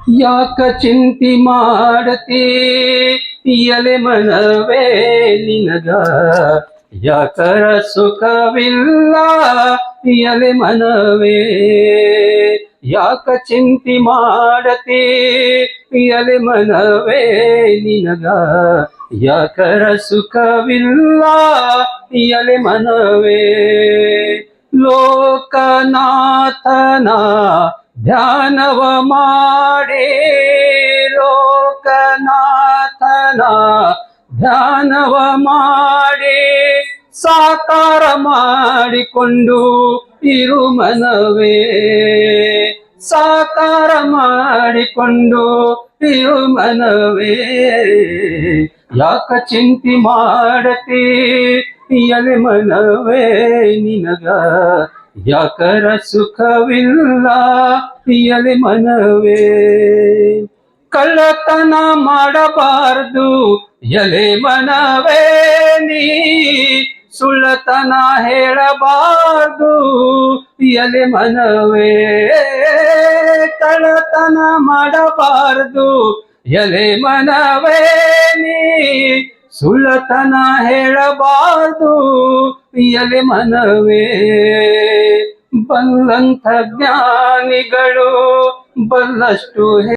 ಯಾಕ ಚಿಂತಿ ಮಾಡತಿ ಎಲೆ ಮನವೇ ನಿನಗ ಯಾಕರ ಸುಖವಿಲ್ಲ ಎಲೆ ಮನವೇ ಯಾಕ ಚಿಂತಿ ಮಾಡತಿ ಎಲೆ ಮನವೇ ನಿನಗ ಯಾಕರ ಸುಖವಿಲ್ಲ ಎಲೆ ಮನವೇ ಲೋಕನಾಥನ ಧ್ಯಾನವ ಮಾಡಿ ಲೋಕನಾಥನ ಧ್ಯಾನವ ಮಾಡಿ ಸಾಕಾರ ಮಾಡಿಕೊಂಡು ಇರು ಮನವೇ ಸಾಕಾರ ಮಾಡಿಕೊಂಡು ಇರು ಮನವೇ ಯಾಕ ಚಿಂತಿ ಮಾಡತಿ ಎಲೆ ಮನವೇ ನಿನಗ ಯಾಕರ ಸುಖವಿಲ್ಲ ಎಲೆ ಮನವೇ ಕಳ್ಳತನ ಮಾಡಬಾರದು ಎಲೆ ಮನವೇ ನೀ ಸುಳ್ಳತನ ಹೇಳಬಾರದು ಎಲೆ ಮನವೇ ಕಳ್ಳತನ ಮಾಡಬಾರದು ಎಲೆ ಮನವೇ ನೀ ಸುಳ್ಳತನ ಹೇಳಬಾರದು ಎಲೆ ಮನವೇ ಬಲ್ಲಂಥ ಜ್ಞಾನಿಗಳು ಬಲ್ಲಷ್ಟು